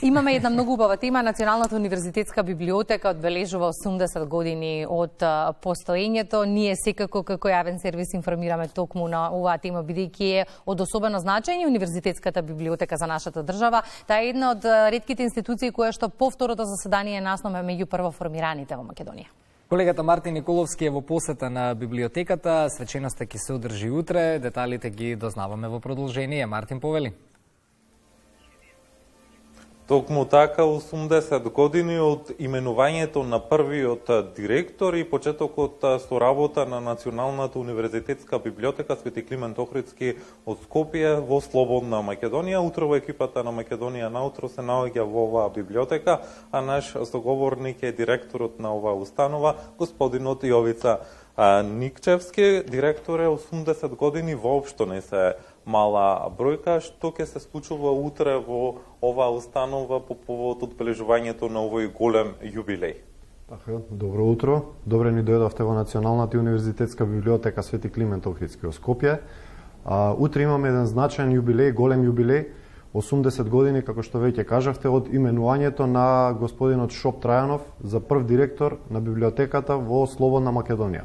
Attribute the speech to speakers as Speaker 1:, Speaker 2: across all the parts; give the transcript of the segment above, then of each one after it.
Speaker 1: Имаме една многу убава тема. Националната универзитетска библиотека одбележува 80 години од постоењето. Ние секако како јавен сервис информираме токму на оваа тема, бидејќи е од особено значење универзитетската библиотека за нашата држава. Таа е една од ретките институции која што повторото заседание е наснова меѓу првоформираните во Македонија.
Speaker 2: Колегата Мартин Николовски е во посета на библиотеката. Свеченоста ќе се одржи утре. Деталите ги дознаваме во продолжение. Мартин, повели.
Speaker 3: Токму така, 80 години од именувањето на првиот директор и почетокот со работа на Националната универзитетска библиотека Свети Климент Охридски од Скопје во слободна Македонија. Утрово екипата на Македонија наутро се наоѓа во оваа библиотека, а наш соговорник е директорот на оваа установа, господинот Јовица Никчевски. Директор е 80 години, воопшто не се мала бројка. Што ќе се случува утре во оваа установа по повод одбележувањето на овој голем јубилеј?
Speaker 4: Така, добро утро. Добре ни дојдовте во Националната универзитетска библиотека Свети Климент Охридски во Скопје. Утре имаме еден значаен јубилеј, голем јубилеј, 80 години, како што веќе кажавте, од именувањето на господинот Шоп Трајанов за прв директор на библиотеката во слободна Македонија.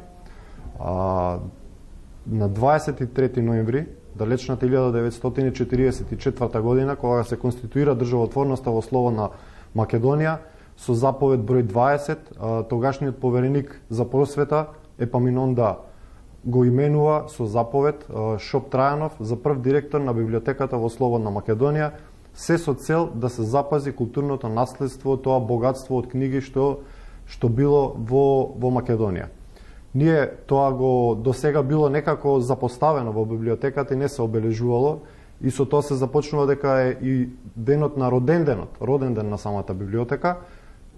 Speaker 4: На 23 ноември далечната 1944 година, кога се конституира државотворноста во слободна Македонија, со заповед број 20, тогашниот повереник за просвета Епаминонда го именува со заповед Шоп Трајанов за прв директор на библиотеката во слободна Македонија, се со цел да се запази културното наследство, тоа богатство од книги што било во Македонија. Ние тоа го до сега било некако запоставено во библиотеката и не се обележувало, и со тоа се започнува дека е и денот на роден ден на самата библиотека.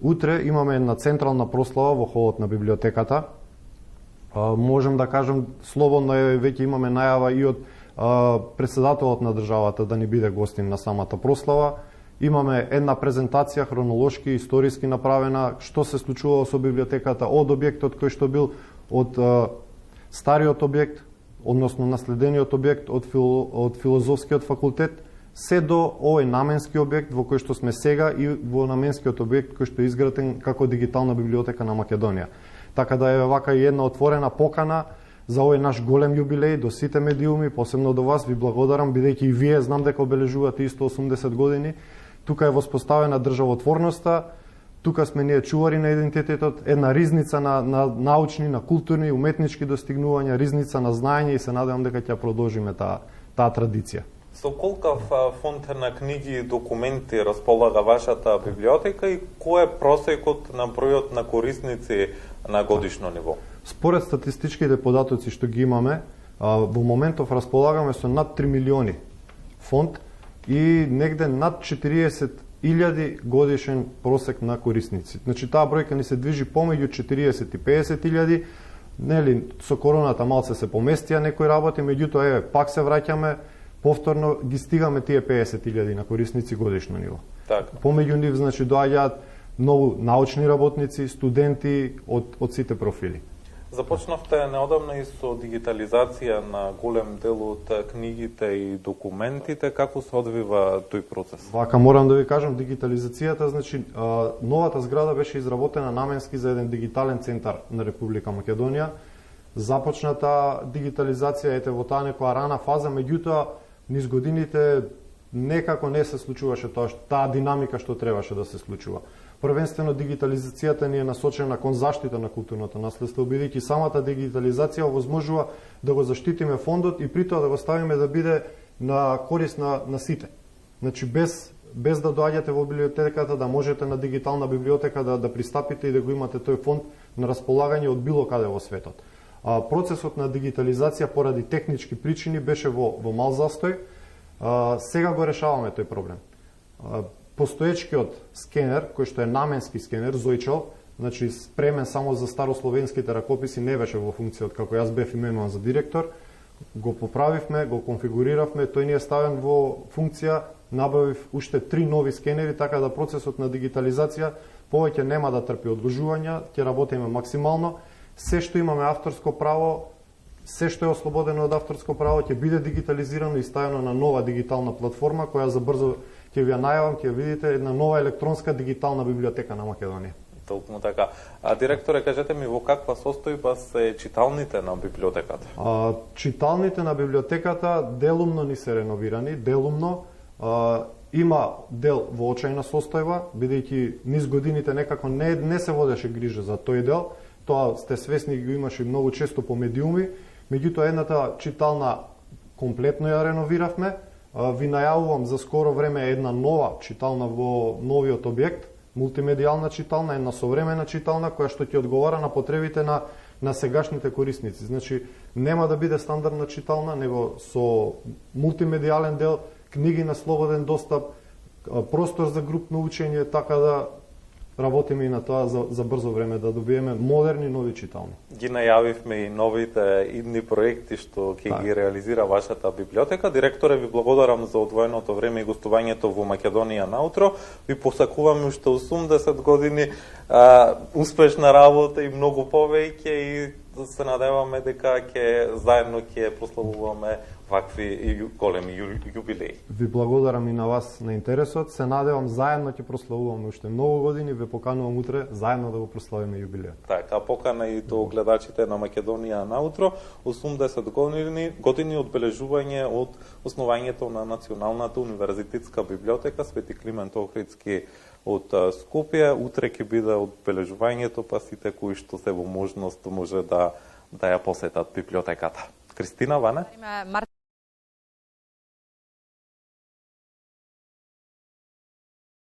Speaker 4: Утре имаме една централна прослава во холот на библиотеката. Можем да кажем слободно веќе имаме најава и од претседателот на државата да ни биде гостин на самата прослава. Имаме една презентација хронолошки, историски направена, што се случувало со библиотеката од објектот кој што бил од стариот објект, односно наследениот објект од филозофскиот факултет, се до овој наменски објект во кој што сме сега и во наменскиот објект кој што е изграден како дигитална библиотека на Македонија. Така да е вака и една отворена покана за овој наш голем јубилеј до сите медиуми, посебно до вас, ви благодарам, бидејќи и вие знам дека обележувате исто 80 години. Тука е воспоставена државотворноста, тука сме ние чувари на идентитетот, една ризница на научни, на културни, уметнички достигнувања, ризница на знаење, и се надевам дека ќе продолжиме таа традиција.
Speaker 3: Со колкав фонд на книги и документи располага вашата библиотека и кој е просекот на бројот на корисници на годишно ниво?
Speaker 4: Според статистичките податоци што ги имаме, во моментов располагаме со над 3 милиони фонд и негде над 40.000 годишен просек на корисници. Значи таа бројка ни се движи помеѓу 40 и 50.000, нели со короната малце се поместија некои работи, меѓутоа пак се враќаме, повторно ги стигаме тие 50.000 на корисници годишно ниво.
Speaker 3: Така.
Speaker 4: Помеѓу нив значи доаѓаат многу научни работници, студенти од сите профили.
Speaker 3: Започнавте неодамна и со дигитализација на голем дел од книгите и документите. Како се одвива тој процес?
Speaker 4: Вака морам да ви кажам, дигитализацијата, значи новата зграда беше изработена наменски за еден дигитален центар на Република Македонија. Започната дигитализација ете во таа некоја рана фаза, меѓутоа низ годините некако не се случуваше таа динамика што требаше да се случува. Првенствено дигитализацијата ни е насочена кон заштита на културното наследство, бидејќи самата дигитализација овозможува да го заштитиме фондот и при тоа да го ставиме да биде на корист на сите. Значи без да доаѓате во библиотеката, да можете на дигитална библиотека да пристапите и да го имате тој фонд на располагање од било каде во светот. Процесот на дигитализација поради технички причини беше во мал застој. Сега го решаваме тој проблем. Постоечкиот скенер, кој што е наменски скенер, Зојчел, значи спремен само за старословенските ракописи, не беше во функција од како јас бев именуван за директор, го поправивме, го конфигуриравме, тој ни е ставен во функција, набавив уште 3 нови скенери, така да процесот на дигитализација повеќе нема да трпи одложувања, ќе работиме максимално. Се што имаме авторско право, се што е ослободено од авторско право ќе биде дигитализирано и ставено на нова дигитална платформа која за брзо ќе ви ја најавам, ќе видите една нова електронска дигитална библиотека на Македонија.
Speaker 3: Толку така. Директоре, кажете ми во каква состојба се читалните на библиотеката?
Speaker 4: Читалните на библиотеката делумно ни се реновирани, делумно. Има дел во очајна состојба, бидејќи низ годините некако не се водеше грижа за тој дел. Тоа сте свесни, го имаше многу често по медиуми. Меѓутоа, едната читална комплетно ја реновиравме. Ви најавувам за скоро време една нова читална во новиот објект, мултимедијална читална, една современа читална која што ќе одговара на потребите на сегашните корисници. Значи, нема да биде стандардна читална, него со мултимедијален дел, книги на слободен достап, простор за групно учење, така да работиме и на тоа за брзо време да добиеме модерни нови читални.
Speaker 3: Ги најавивме и новите идни проекти што ќе ги реализира вашата библиотека. Директоре, ви благодарам за одвоеното време и гостувањето во Македонија наутро. Ви посакуваме уште 80 години успешна работа и многу повеќе и се надеваме дека заедно ќе прославуваме вакви големи јубилеи.
Speaker 4: Ви благодарам и на вас на интересот. Се надевам заедно ќе прославуваме уште многу години. Ве поканувам утре заедно да го прославиме јубилеот.
Speaker 3: Така, покана и до гледачите на Македонија наутро. 80 години одбележување од основањето на Националната универзитетска библиотека Свети Климент Охридски од Скопје. Утре ќе биде одбележувањето, па сите кои што се во можност може да ја посетат библиотеката. Кристина, Ване?